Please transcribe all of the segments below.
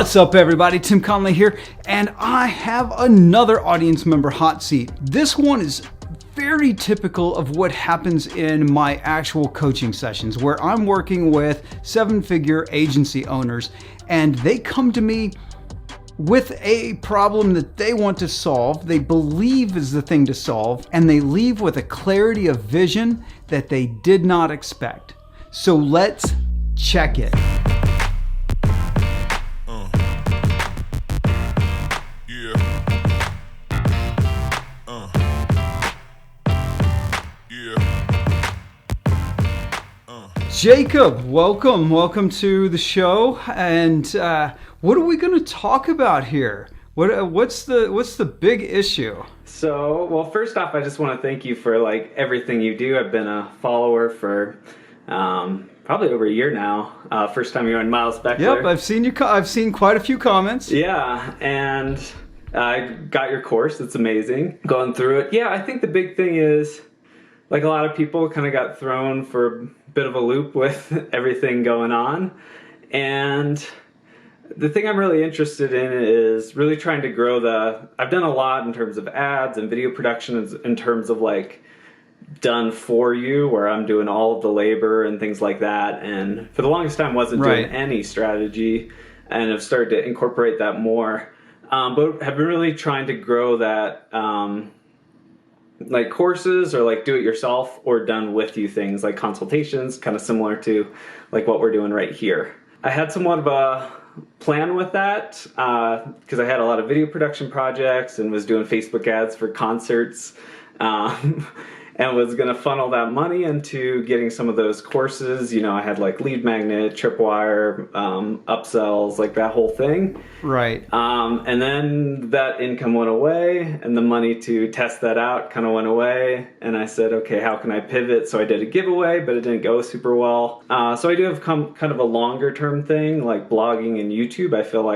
What's up, everybody? Tim Conley here, and I have another audience member hot seat. This one is very typical of what happens in my actual coaching sessions, where I'm working with seven-figure agency owners, and they come to me with a problem that they want to solve, they believe is the thing to solve, and they leave with a clarity of vision that they did not expect. So let's check it. Jacob, welcome to the show. And what are we going to talk about here? What's the big issue? So, well, first off, I just want to thank you for everything you do. I've been a follower for probably over a year now. First time you were on Miles Beckler. Yep, I've seen quite a few comments. Yeah, and I got your course. It's amazing. Going through it. Yeah, I think the big thing is, a lot of people kind of got thrown for a bit of a loop with everything going on. And the thing I'm really interested in is really trying to grow I've done a lot in terms of ads and video production in terms of done for you, where I'm doing all of the labor and things like that. And for the longest time wasn't doing any strategy, and have started to incorporate that more. But have been really trying to grow that, courses or do it yourself or done with you things like consultations, kind of similar to what we're doing right here. I had somewhat of a plan with that because I had a lot of video production projects and was doing Facebook ads for concerts and was going to funnel that money into getting some of those courses. I had Lead Magnet, Tripwire, upsells, that whole thing. Right. And then that income went away and the money to test that out kind of went away. And I said, okay, how can I pivot? So I did a giveaway, but it didn't go super well. So I do have kind of a longer term thing, like blogging and YouTube. I feel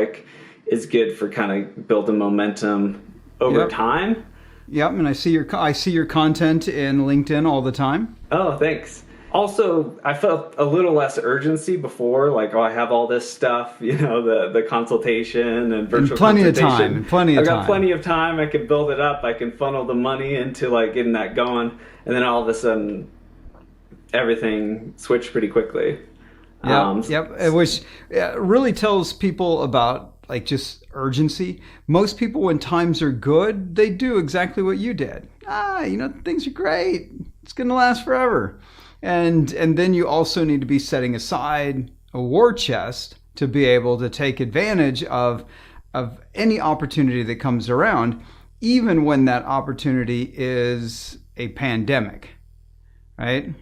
is good for kind of building momentum over time. Yep, and I see your content in LinkedIn all the time. Oh, thanks. Also, I felt a little less urgency before, I have all this stuff, the consultation and virtual consultation. Plenty of time. I've got plenty of time. I can build it up. I can funnel the money into getting that going, and then all of a sudden, everything switched pretty quickly. Yep. Which really tells people about just urgency. Most people, when times are good, they do exactly what you did. Things are great. It's going to last forever. And then you also need to be setting aside a war chest to be able to take advantage of any opportunity that comes around, even when that opportunity is a pandemic, right?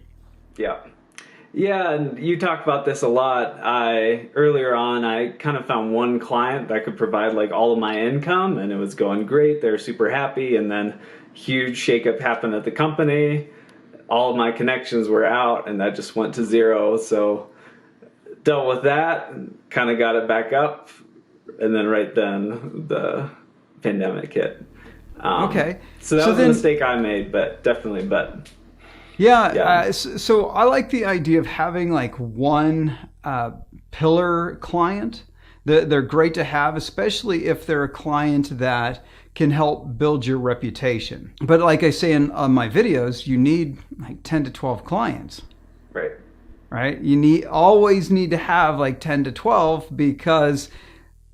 Yeah. Yeah, and you talk about this a lot. Earlier on, I kind of found one client that could provide all of my income, and it was going great. They were super happy, and then huge shakeup happened at the company. All of my connections were out, and that just went to zero. So dealt with that, kind of got it back up, and then right then the pandemic hit. Okay. So that was a mistake I made, but definitely. Yeah. So I like the idea of having one pillar client. They're great to have, especially if they're a client that can help build your reputation. But like I say on my videos, you need 10 to 12 clients. Right? You always need to have 10 to 12 because,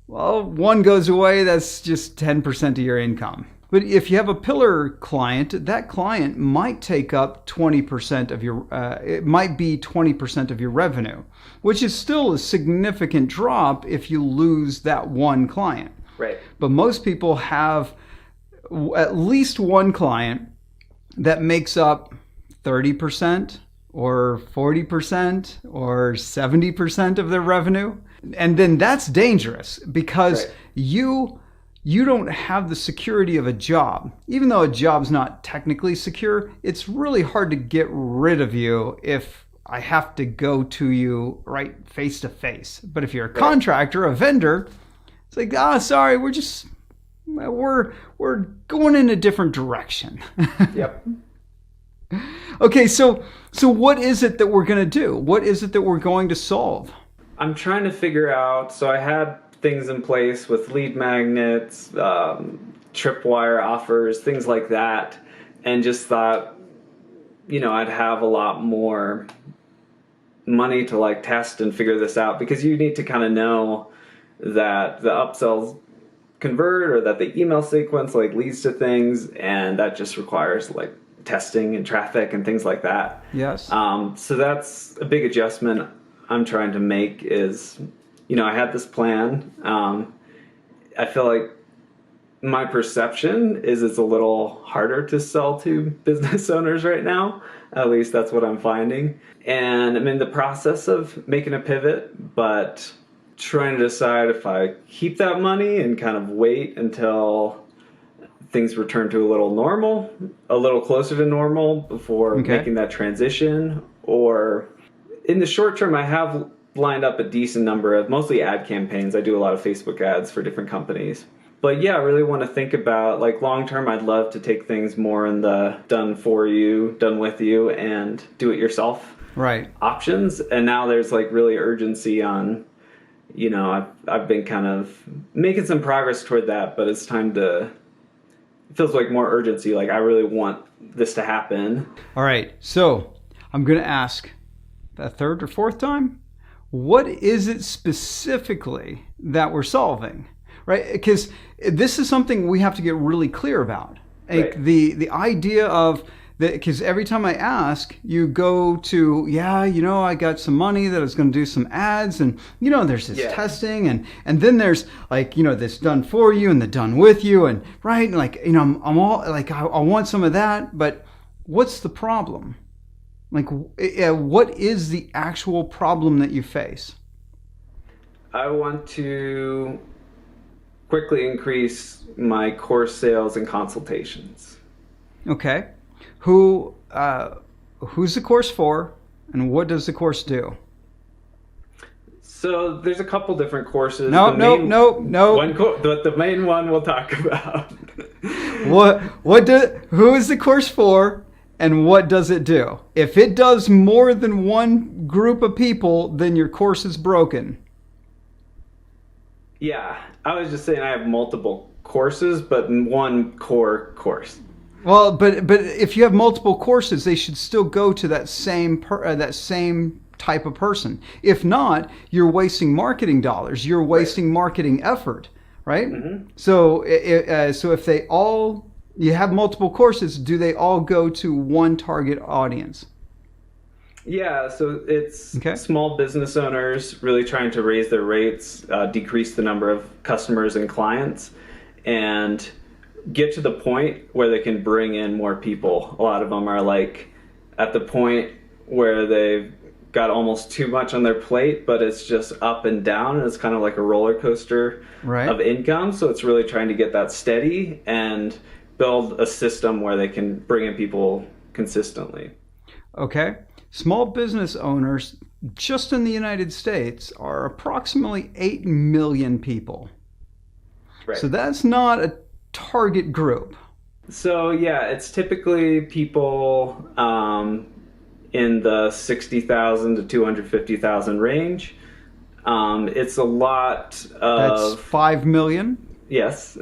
one goes away, that's just 10% of your income. But if you have a pillar client, that client might take up 20% of your, it might be 20% of your revenue, which is still a significant drop if you lose that one client. Right. But most people have at least one client that makes up 30% or 40% or 70% of their revenue. And then that's dangerous because you don't have the security of a job. Even though a job's not technically secure, it's really hard to get rid of you if I have to go to you right face to face. But if you're a contractor, a vendor, it's sorry, we're going in a different direction. Yep. Okay, so what is it that we're going to do? What is it that we're going to solve? I'm trying to figure out, so I had things in place with lead magnets, tripwire offers, things like that, and just thought, I'd have a lot more money to like test and figure this out, because you need to kind of know that the upsells convert or that the email sequence like leads to things, and that just requires like testing and traffic and things like that. Yes. So that's a big adjustment I'm trying to make is, I had this plan. I feel like my perception is it's a little harder to sell to business owners right now. At least that's what I'm finding. And I'm in the process of making a pivot, but trying to decide if I keep that money and kind of wait until things return to a little closer to normal before making that transition. Or in the short term, I have lined up a decent number of mostly ad campaigns. I do a lot of Facebook ads for different companies. But yeah, I really want to think about, like, long term, I'd love to take things more in the done for you, done with you, and do it yourself options. And now there's like really urgency on, I've been kind of making some progress toward that, but it's time to, it feels like more urgency. Like I really want this to happen. All right. So I'm going to ask a third or fourth time, what is it specifically that we're solving? Right? Because this is something we have to get really clear about. Like the idea of that, because every time I ask, you go to, I got some money that I was going to do some ads, and there's this testing, and then there's like this done for you and the done with you, and and like I'm all like I want some of that, but what's the problem? Like, what is the actual problem that you face? I want to quickly increase my course sales and consultations. Okay. Who's the course for, and what does the course do? So there's a couple different courses. No. The main one we'll talk about. Who is the course for, and what does it do? If it does more than one group of people, then your course is broken. Yeah, I was just saying I have multiple courses, but one core course. Well, but if you have multiple courses, they should still go to that same type of person. If not, you're wasting marketing dollars. You're wasting marketing effort, right? Mm-hmm. So if you have multiple courses, do they all go to one target audience? Yeah, so it's small business owners really trying to raise their rates, decrease the number of customers and clients, and get to the point where they can bring in more people. A lot of them are like at the point where they've got almost too much on their plate, but it's just up and down, and it's kind of like a roller coaster of income. So it's really trying to get that steady and build a system where they can bring in people consistently. Okay. Small business owners just in the United States are approximately 8 million people. Right. So that's not a target group. So yeah, it's typically people in the 60,000 to 250,000 range. It's a lot of... That's 5 million? Yes.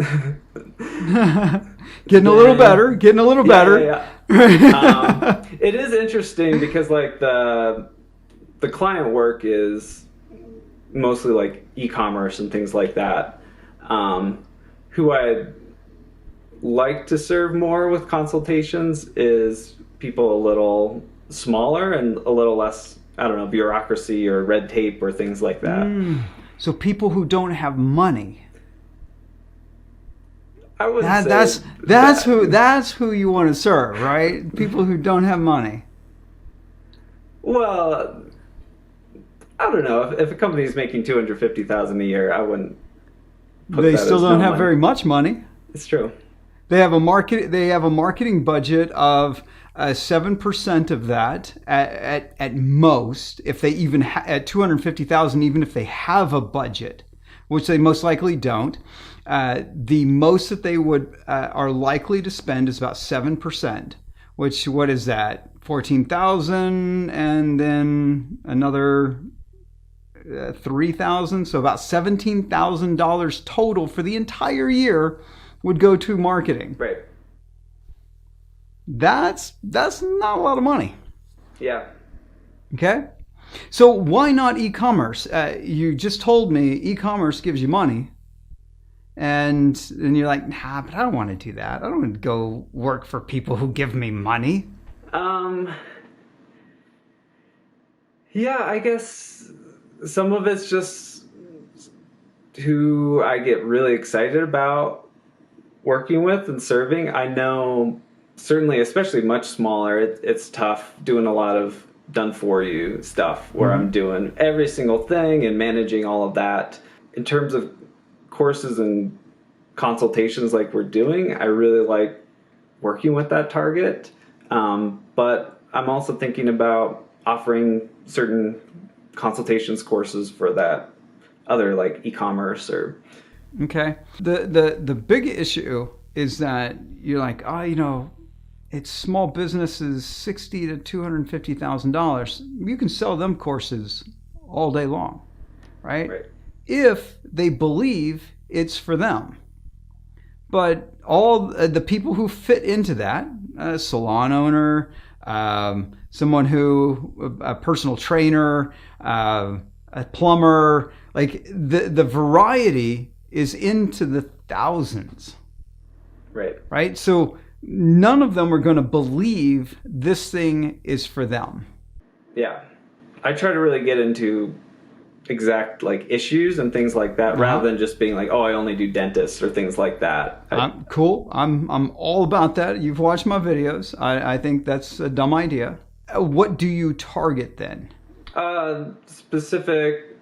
Getting a little better. Yeah. It is interesting because like the client work is mostly like e-commerce and things like that. Who I'd like to serve more with consultations is people a little smaller and a little less, bureaucracy or red tape or things like that. So people who don't have money. I would say that's who you want to serve, right? People who don't have money. Well, I don't know. If a company is making $250,000 a year, I wouldn't. They still don't have very much money. It's true. They have a marketing budget of 7% of that at most. If they even at $250,000, even if they have a budget, which they most likely don't. The most that they would are likely to spend is about 7%, which, what is that? 14,000, and then another $3,000, so about $17,000 total for the entire year would go to marketing. Right. That's not a lot of money. Yeah. Okay? So why not e-commerce? You just told me e-commerce gives you money. And you're like, nah, but I don't want to do that. I don't want to go work for people who give me money. Yeah, I guess some of it's just who I get really excited about working with and serving. I know certainly, especially much smaller, it's tough doing a lot of done for you stuff where I'm doing every single thing and managing all of that. In terms of courses and consultations like we're doing, I really like working with that target. But I'm also thinking about offering certain consultations courses for that other like e-commerce or. Okay. The big issue is that you're like, oh, it's small businesses, $60,000 to $250,000. You can sell them courses all day long, right? If they believe it's for them. But all the people who fit into that, a salon owner, someone a personal trainer, a plumber, like the variety is into the thousands. Right? So none of them are going to believe this thing is for them. Yeah. I try to really get into exact like issues and things like that rather than just being like, oh, I only do dentists or things like that. Cool. I'm all about that. You've watched my videos. I think that's a dumb idea. What do you target then? Specific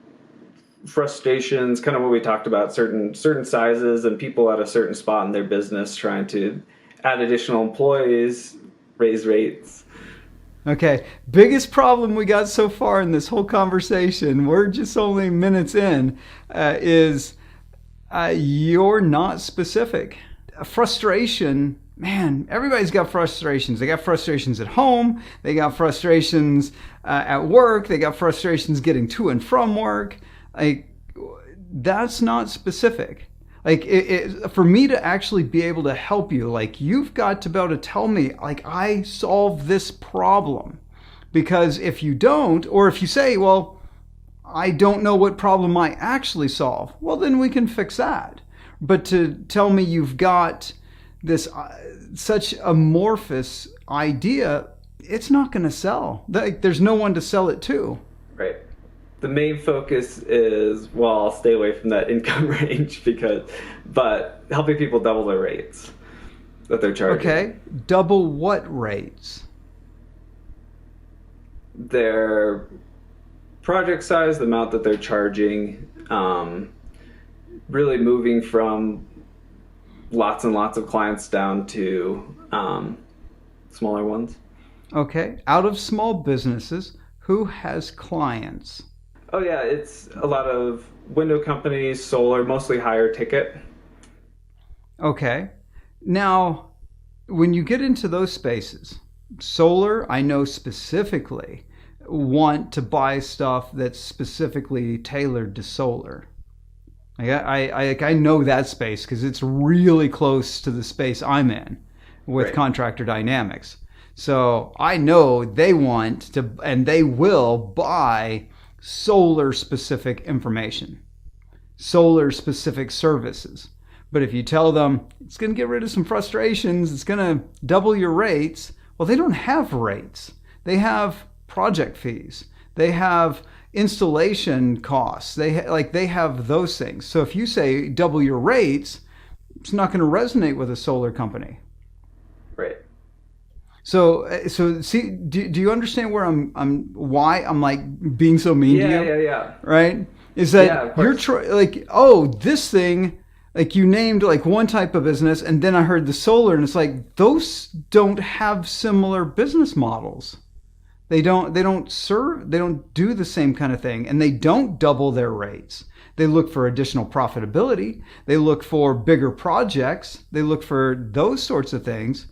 frustrations, kind of what we talked about, certain sizes and people at a certain spot in their business trying to add additional employees, raise rates. Okay, biggest problem we got so far in this whole conversation, we're just only minutes in, is you're not specific. Frustration, man, everybody's got frustrations. They got frustrations at home, they got frustrations at work, they got frustrations getting to and from work. Like, that's not specific. Like, for me to actually be able to help you, like, you've got to be able to tell me, like, I solve this problem. Because if you don't, or if you say, well, I don't know what problem I actually solve, well, then we can fix that. But to tell me you've got this such amorphous idea, it's not going to sell. Like, there's no one to sell it to. Right. The main focus is, well, I'll stay away from that income range but helping people double their rates that they're charging. Okay, double what rates? Their project size, the amount that they're charging, really moving from lots and lots of clients down to smaller ones. Okay, out of small businesses, who has clients? Oh yeah, it's a lot of window companies, solar, mostly higher ticket. Okay. Now, when you get into those spaces, solar, I know specifically, want to buy stuff that's specifically tailored to solar. I know that space because it's really close to the space I'm in with Contractor Dynamics. So I know they want to, and they will buy solar-specific information, solar-specific services. But if you tell them it's going to get rid of some frustrations, it's going to double your rates, well, they don't have rates. They have project fees. They have installation costs. They have those things. So if you say double your rates, it's not going to resonate with a solar company. Right. So see, do you understand where why I'm like being so mean to you? Yeah. Right? Is that you're this thing, like you named like one type of business, and then I heard the solar, and it's like those don't have similar business models. They don't do the same kind of thing, and they don't double their rates. They look for additional profitability. They look for bigger projects. They look for those sorts of things.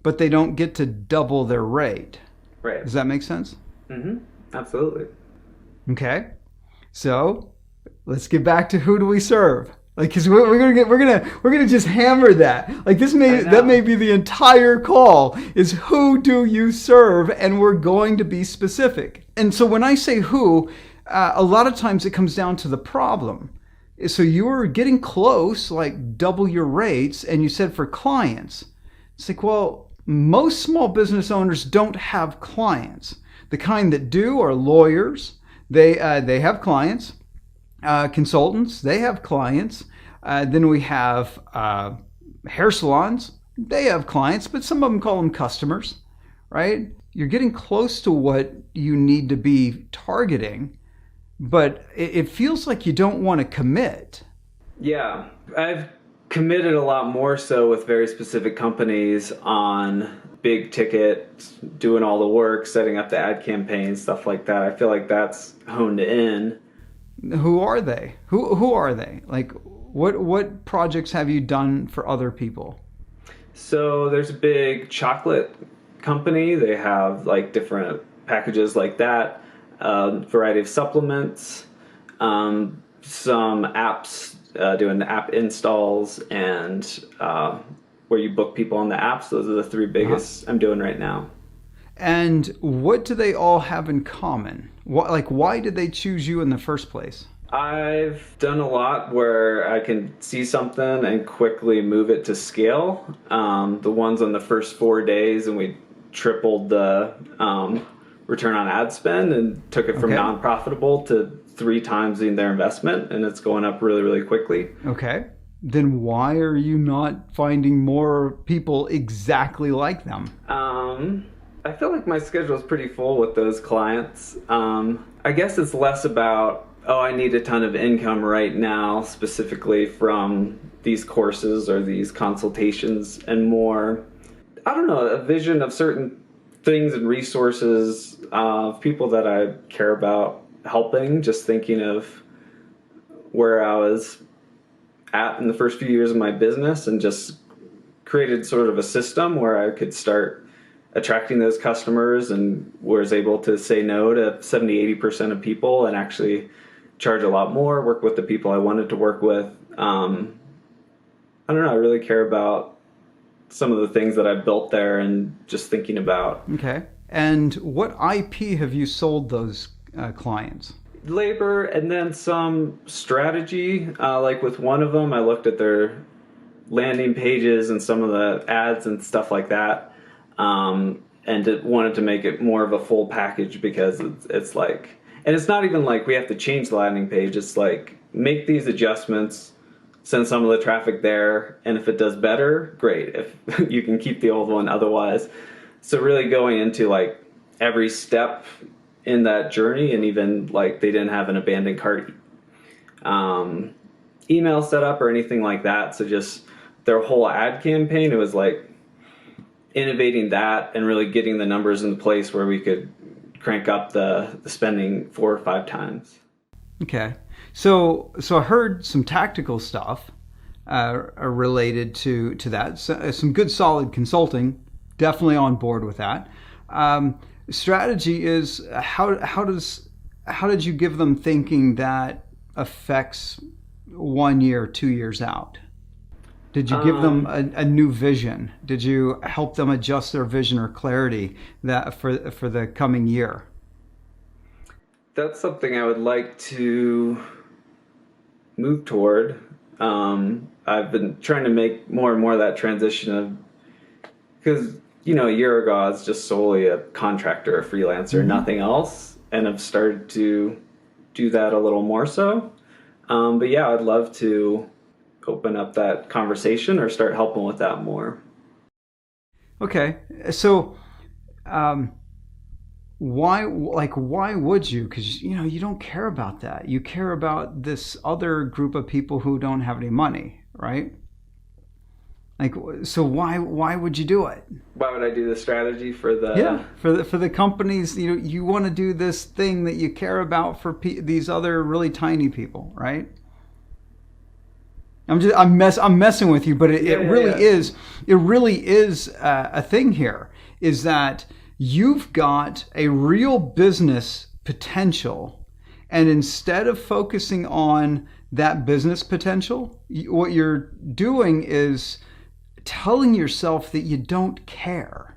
But they don't get to double their rate. Right. Does that make sense? Mm-hmm. Absolutely. Okay. So let's get back to who do we serve? Like, because we're gonna just hammer that. Like that may be the entire call is who do you serve, and we're going to be specific. And so when I say who, a lot of times it comes down to the problem. So you were getting close, like double your rates, and you said for clients. It's like, well, most small business owners don't have clients. The kind that do are lawyers. They have clients. Consultants, they have clients. Then we have hair salons. They have clients, but some of them call them customers, right? You're getting close to what you need to be targeting, but it feels like you don't want to commit. Yeah, I've committed a lot more so with very specific companies on big ticket, doing all the work, setting up the ad campaigns, stuff like that. I feel like that's honed in. Who are they? Who are they? Like, what projects have you done for other people? So there's a big chocolate company. They have like different packages like that, variety of supplements, some apps, doing app installs, and where you book people on the apps. Those are the three biggest I'm doing right now. And what do they all have in common? Why did they choose you in the first place? I've done a lot where I can see something and quickly move it to scale. The ones on the first 4 days, and we tripled the return on ad spend and took it from non-profitable to 3 times their investment, and it's going up really, really quickly. Okay. Then why are you not finding more people exactly like them? I feel like my schedule is pretty full with those clients. I guess it's less about, I need a ton of income right now, specifically from these courses or these consultations, and more, I don't know, a vision of certain things and resources of people that I care about helping, just thinking of where I was at in the first few years of my business, and just created sort of a system where I could start attracting those customers, and was able to say no to 70-80% of people and actually charge a lot more, work with the people I wanted to work with. I don't know, I really care about some of the things that I've built there and just thinking about. Okay. And what IP have you sold those clients? Labor, and then some strategy. Like with one of them, I looked at their landing pages and some of the ads and stuff like that. And wanted to make it more of a full package, because it's like, and it's not even like we have to change the landing page. It's like, make these adjustments, send some of the traffic there, and if it does better, great. If you can keep the old one, otherwise. So really going into like every step in that journey, and even like they didn't have an abandoned cart email set up or anything like that. So just their whole ad campaign, it was like innovating that and really getting the numbers in place where we could crank up the spending 4 or 5 times. Okay. So I heard some tactical stuff related to that. So, some good solid consulting, definitely on board with that. Strategy is how did you give them thinking that affects 1 year, 2 years out? Did you give them a new vision? Did you help them adjust their vision or clarity that for the coming year? That's something I would like to move toward. I've been trying to make more and more of that transition of, because, a year ago I was just solely a contractor, a freelancer, nothing else. And I've started to do that a little more so. But yeah, I'd love to open up that conversation or start helping with that more. Okay. So, why would you? Because, you don't care about that. You care about this other group of people who don't have any money, right? Like, so why would you do it? Why would I do the strategy for the... for the companies, you want to do this thing that you care about for these other really tiny people, right? I'm messing with you, but it really is a thing here, is that you've got a real business potential, And instead of focusing on that business potential, what you're doing is telling yourself that you don't care,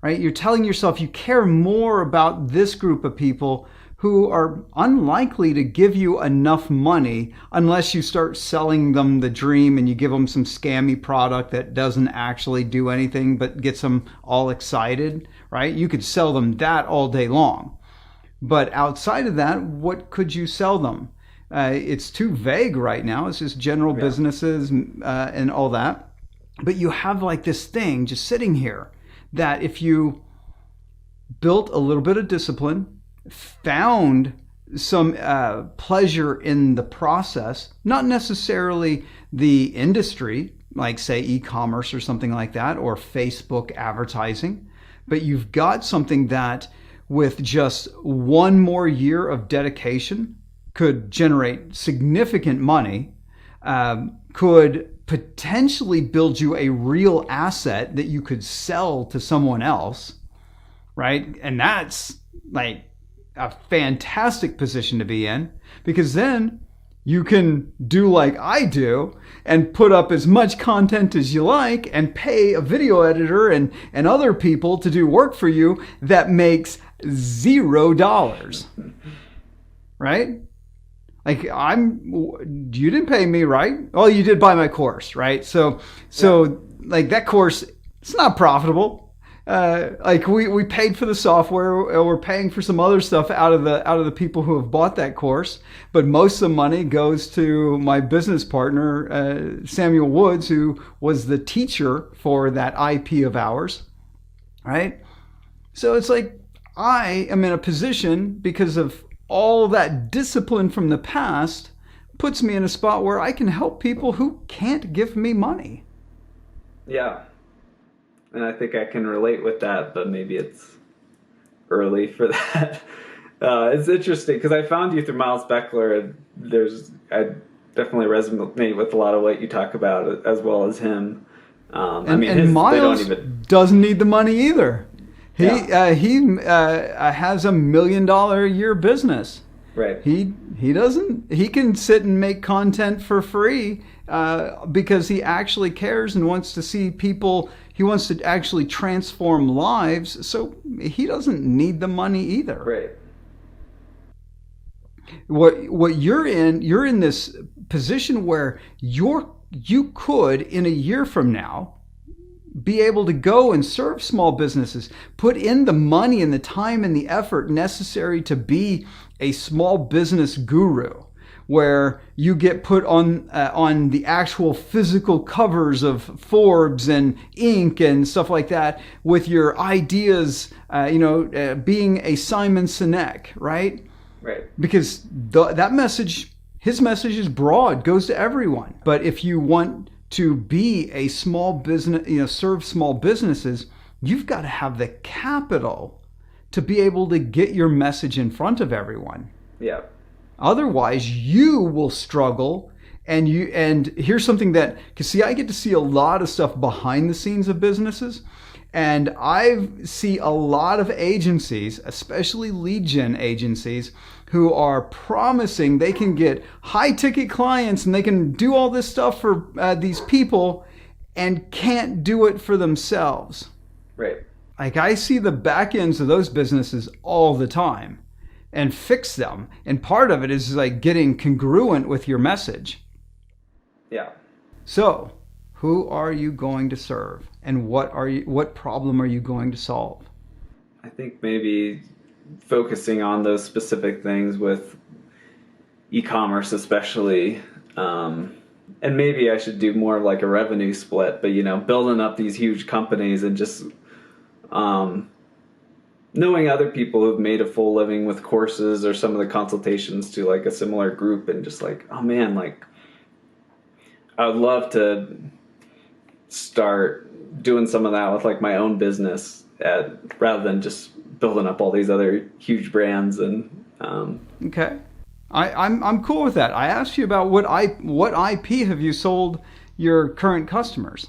right? You're telling yourself you care more about this group of people who are unlikely to give you enough money unless you start selling them the dream and you give them some scammy product that doesn't actually do anything but gets them all excited, right? You could sell them that all day long. But outside of that, what could you sell them? It's too vague right now. It's just general businesses and all that. But you have like this thing just sitting here that if you built a little bit of discipline, found some pleasure in the process, not necessarily the industry, like say e-commerce or something like that, or Facebook advertising, but you've got something that with just one more year of dedication could generate significant money, could potentially build you a real asset that you could sell to someone else, right? And that's like a fantastic position to be in, because then you can do like I do and put up as much content as you like and pay a video editor and other people to do work for you that makes $0, right? Like you didn't pay me, right? Oh, you did buy my course, right? So like that course, it's not profitable. Like we paid for the software, or we're paying for some other stuff out of the people who have bought that course. But most of the money goes to my business partner, Samuel Woods, who was the teacher for that IP of ours, right? So it's like I am in a position because of all that discipline from the past puts me in a spot where I can help people who can't give me money. Yeah. And I think I can relate with that, but maybe it's early for that. It's interesting because I found you through Miles Beckler, and I definitely resonate with a lot of what you talk about, as well as him. And Miles doesn't need the money either. He has $1 million a year business. Right. He doesn't. He can sit and make content for free because he actually cares and wants to see people. He wants to actually transform lives. So he doesn't need the money either. Right. What you're in this position where you could in a year from now be able to go and serve small businesses, put in the money and the time and the effort necessary to be a small business guru, where you get put on the actual physical covers of Forbes and Inc. and stuff like that with your ideas, being a Simon Sinek, right? Right. Because that message, his message is broad, goes to everyone. But if you want to be a small business, serve small businesses, you've got to have the capital to be able to get your message in front of everyone. Yeah. Otherwise, you will struggle. And here's something that, because see, I get to see a lot of stuff behind the scenes of businesses. And I see a lot of agencies, especially lead gen agencies, who are promising they can get high ticket clients and they can do all this stuff for these people and can't do it for themselves. Right. Like I see the back ends of those businesses all the time and fix them. And part of it is like getting congruent with your message. Yeah. So, who are you going to serve? And what problem are you going to solve? I think maybe focusing on those specific things with e-commerce especially, and maybe I should do more of like a revenue split, but building up these huge companies and just knowing other people who've made a full living with courses or some of the consultations to like a similar group, and just like, oh man, like I would love to start doing some of that with like my own business rather than just building up all these other huge brands. And okay, I'm cool with that. I asked you about what IP have you sold your current customers?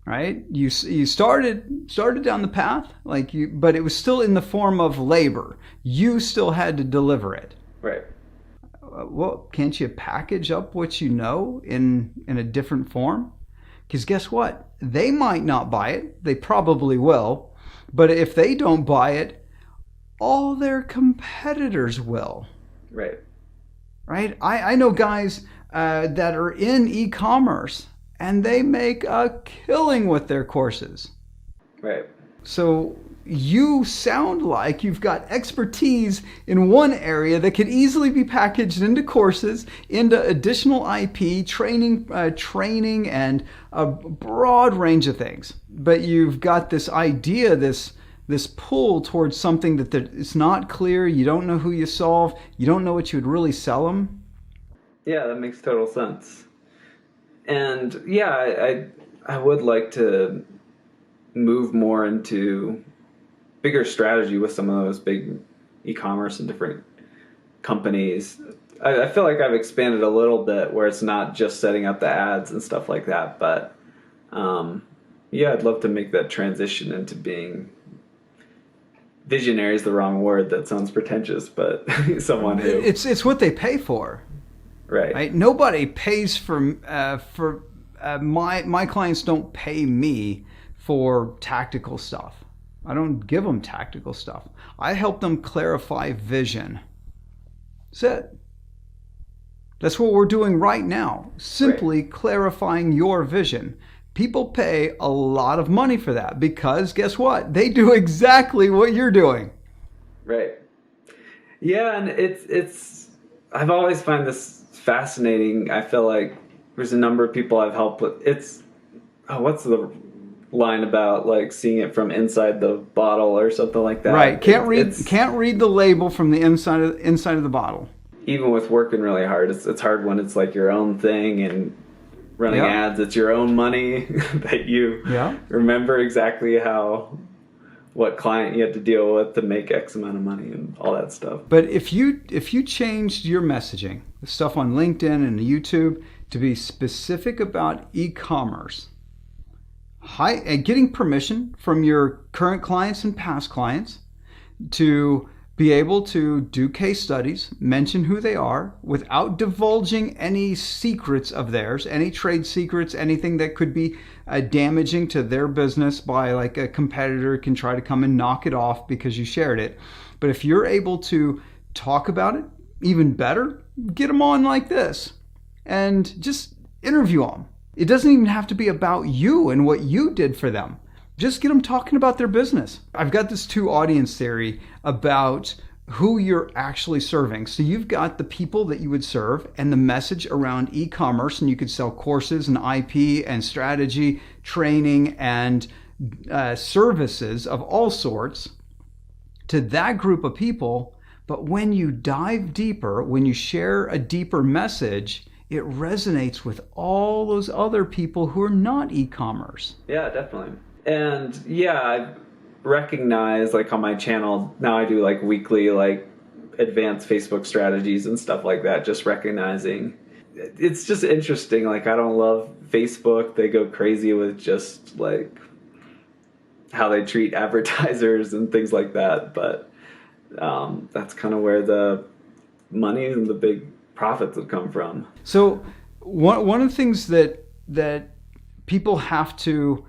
right? You started down the path, but it was still in the form of labor. You still had to deliver it. Right. Well, can't you package up what you know in a different form? Because guess what? They might not buy it. They probably will. But if they don't buy it, all their competitors will. Right. Right? I know guys that are in e-commerce, and they make a killing with their courses. Right. So you sound like you've got expertise in one area that could easily be packaged into courses, into additional IP, training, and a broad range of things. But you've got this idea, this pull towards something that it's not clear. You don't know who you solve. You don't know what you would really sell them. Yeah, that makes total sense. And yeah, I would like to move more into bigger strategy with some of those big e-commerce and different companies. I feel like I've expanded a little bit where it's not just setting up the ads and stuff like that. But yeah, I'd love to make that transition into being visionary is the wrong word. That sounds pretentious, but someone who it's what they pay for. Right. Nobody pays for my clients don't pay me for tactical stuff. I don't give them tactical stuff. I help them clarify vision. That's it. That's what we're doing right now. Simply clarifying your vision. People pay a lot of money for that because guess what? They do exactly what you're doing. Right. Yeah, and it's I've always found this fascinating. I feel like there's a number of people I've helped with. What's the line about like seeing it from inside the bottle or something like that? Right. Can't read the label from the inside of the bottle. Even with working really hard, it's hard when it's like your own thing and running ads. It's your own money that you remember exactly what client you had to deal with to make X amount of money and all that stuff. But if you changed your messaging, the stuff on LinkedIn and YouTube, to be specific about e-commerce, getting permission from your current clients and past clients to be able to do case studies, mention who they are without divulging any secrets of theirs, any trade secrets, anything that could be damaging to their business by like a competitor can try to come and knock it off because you shared it. But if you're able to talk about it, even better, get them on like this and just interview them. It doesn't even have to be about you and what you did for them. Just get them talking about their business. I've got this 2 audience theory about who you're actually serving. So you've got the people that you would serve and the message around e-commerce, and you could sell courses and IP and strategy, training, and services of all sorts to that group of people. But when you dive deeper, when you share a deeper message, it resonates with all those other people who are not e-commerce. Yeah, definitely. And yeah, I recognize like on my channel now I do like weekly like advanced Facebook strategies and stuff like that, just recognizing it's just interesting. Like I don't love Facebook. They go crazy with just like how they treat advertisers and things like that. But that's kind of where the money and the big profits have come from. So one of the things that people have to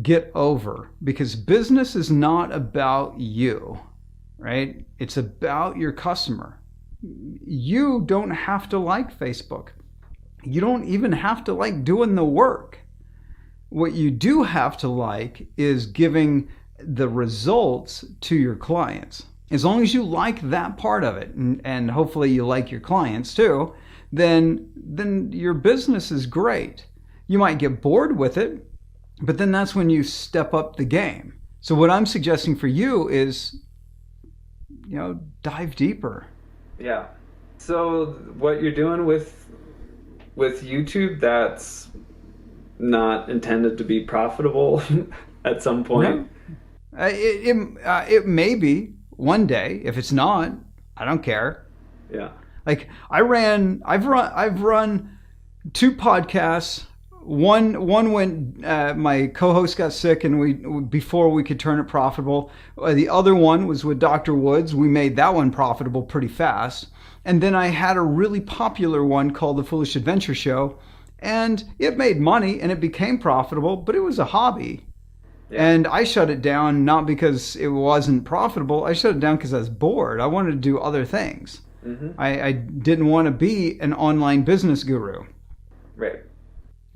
get over, because business is not about you, right? It's about your customer. You don't have to like Facebook. You don't even have to like doing the work. What you do have to like is giving the results to your clients. As long as you like that part of it, and hopefully you like your clients too, then your business is great. You might get bored with it, but then that's when you step up the game. So what I'm suggesting for you is, dive deeper. Yeah. So what you're doing with YouTube, that's not intended to be profitable at some point? No. It may be one day. If it's not, I don't care. Yeah. Like I've run 2 podcasts One went. My co-host got sick, and before we could turn it profitable. The other one was with Dr. Woods. We made that one profitable pretty fast. And then I had a really popular one called The Foolish Adventure Show, and it made money and it became profitable, but it was a hobby. Yeah. And I shut it down not because it wasn't profitable. I shut it down because I was bored. I wanted to do other things. Mm-hmm. I didn't want to be an online business guru. Right.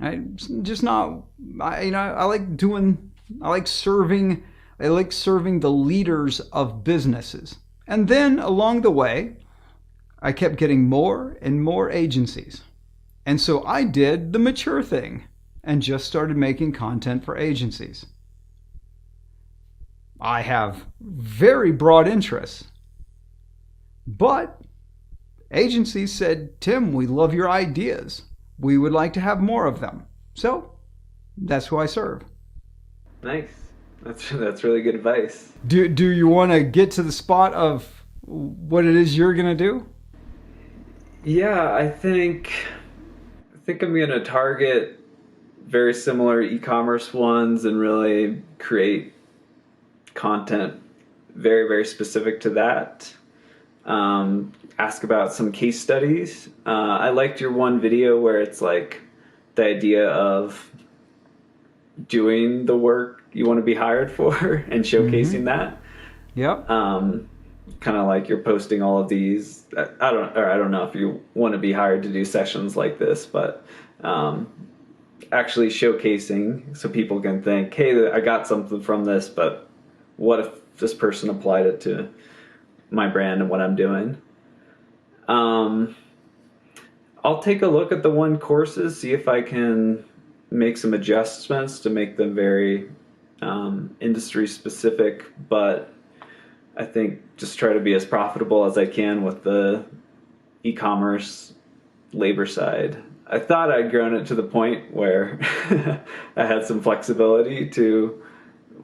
I just not. I like serving the leaders of businesses. And then along the way, I kept getting more and more agencies. And so I did the mature thing and just started making content for agencies. I have very broad interests, but agencies said, Tim, we love your ideas. We would like to have more of them. So that's who I serve. Nice. That's really good advice. Do you want to get to the spot of what it is you're going to do? Yeah, I think I'm going to target very similar e-commerce ones and really create content very, very specific to that. Ask about some case studies. I liked your one video where it's like the idea of doing the work you want to be hired for and showcasing that. Yep. Kind of like you're posting all of these. I don't know if you want to be hired to do sessions like this, but actually showcasing so people can think, hey, I got something from this, but what if this person applied it to my brand and what I'm doing? I'll take a look at the one courses, see if I can make some adjustments to make them very industry specific, but I think just try to be as profitable as I can with the e-commerce labor side. I thought I'd grown it to the point where I had some flexibility to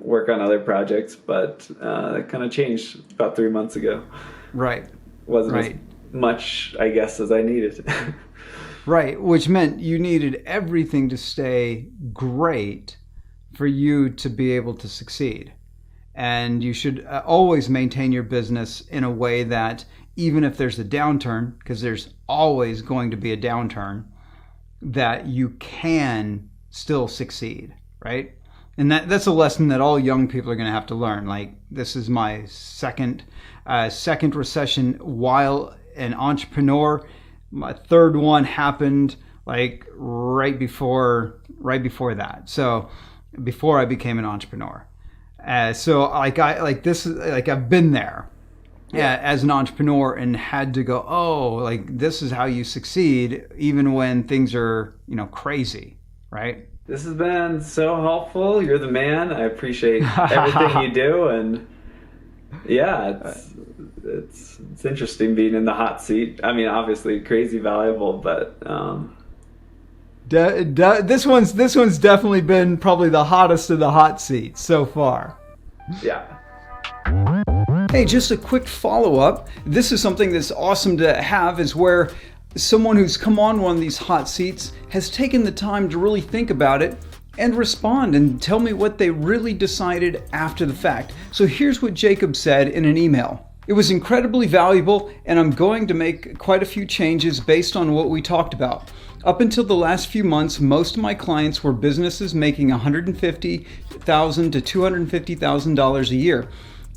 work on other projects, but that kind of changed about 3 months ago. Right. Wasn't as much, I guess, as I needed. Right, which meant you needed everything to stay great for you to be able to succeed. And you should always maintain your business in a way that even if there's a downturn, because there's always going to be a downturn, that you can still succeed, right? And that's a lesson that all young people are going to have to learn. Like, this is my second recession while an entrepreneur. My third one happened like right before that. So before I became an entrepreneur. So I've been there as an entrepreneur and had to go, oh, like this is how you succeed even when things are, crazy, right? This has been so helpful. You're the man. I appreciate everything you do, and yeah, it's interesting being in the hot seat. I mean, obviously crazy valuable, but this one's definitely been probably the hottest of the hot seats so far. Yeah. Hey, just a quick follow-up. This is something that's awesome to have, is where someone who's come on one of these hot seats has taken the time to really think about it and respond and tell me what they really decided after the fact. So here's what Jacob said in an email. It was incredibly valuable, and I'm going to make quite a few changes based on what we talked about. Up until the last few months, most of my clients were businesses making $150,000 to $250,000 a year.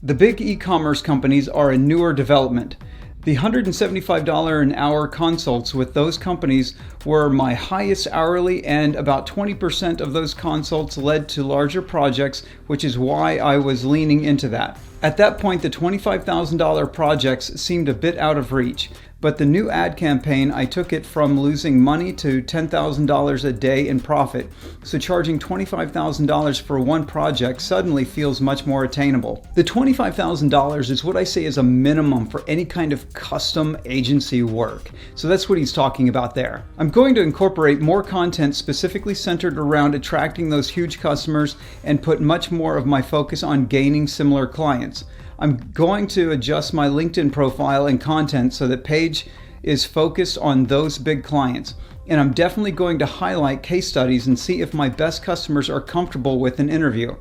The big e-commerce companies are a newer development. The $175 an hour consults with those companies were my highest hourly, and about 20% of those consults led to larger projects, which is why I was leaning into that. At that point, the $25,000 projects seemed a bit out of reach, but the new ad campaign, I took it from losing money to $10,000 a day in profit. So charging $25,000 for one project suddenly feels much more attainable. The $25,000 is what I say is a minimum for any kind of custom agency work. So that's what he's talking about there. I'm going to incorporate more content specifically centered around attracting those huge customers and put much more of my focus on gaining similar clients. I'm going to adjust my LinkedIn profile and content so that page is focused on those big clients. and I'm definitely going to highlight case studies and see if my best customers are comfortable with an interview.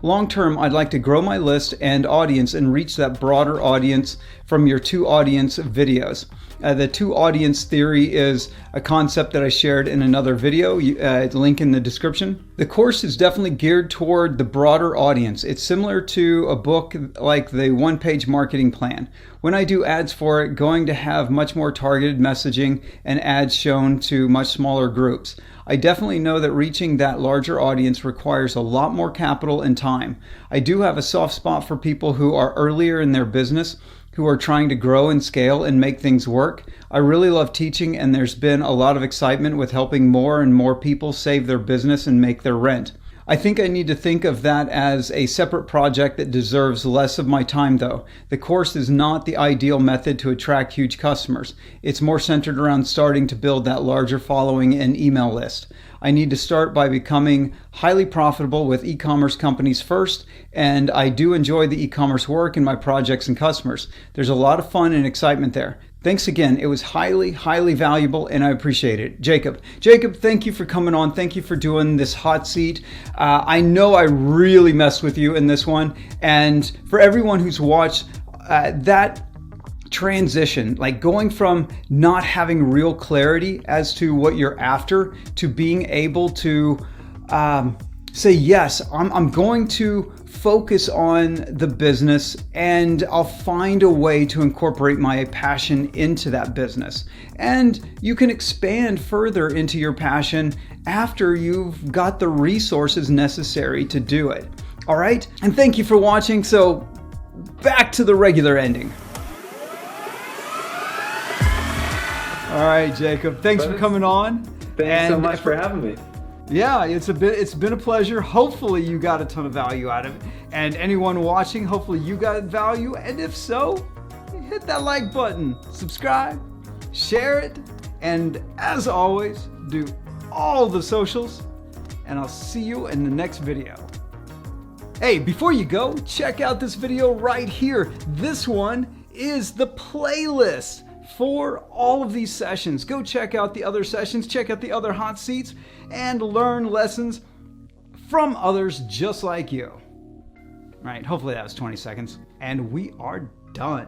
Long term, I'd like to grow my list and audience and reach that broader audience from your 2 audience videos. The 2 audience theory is a concept that I shared in another video, link in the description. The course is definitely geared toward the broader audience. It's similar to a book like the One-Page Marketing Plan. When I do ads for it, going to have much more targeted messaging and ads shown to much smaller groups. I definitely know that reaching that larger audience requires a lot more capital and time. I do have a soft spot for people who are earlier in their business, who are trying to grow and scale and make things work. I really love teaching, and there's been a lot of excitement with helping more and more people save their business and make their rent. I think I need to think of that as a separate project that deserves less of my time though. The course is not the ideal method to attract huge customers. It's more centered around starting to build that larger following and email list. I need to start by becoming highly profitable with e-commerce companies first, and I do enjoy the e-commerce work and my projects and customers. There's a lot of fun and excitement there. Thanks again. It was highly, highly valuable, and I appreciate it. Jacob, thank you for coming on. Thank you for doing this hot seat. I know I really messed with you in this one. And for everyone who's watched, that transition, like going from not having real clarity as to what you're after to being able to say, yes, I'm going to focus on the business and I'll find a way to incorporate my passion into that business. And you can expand further into your passion after you've got the resources necessary to do it. All right? And thank you for watching. So back to the regular ending. All right, Jacob, thanks for coming on. Thanks so much for having me. Yeah, it's been a pleasure. Hopefully you got a ton of value out of it. And anyone watching, hopefully you got value. And if so, hit that like button, subscribe, share it, and as always, do all the socials, and I'll see you in the next video. Hey, before you go, check out this video right here. This one is the playlist for all of these sessions. Go check out the other sessions, check out the other hot seats, and learn lessons from others just like you. All right, hopefully that was 20 seconds. And we are done.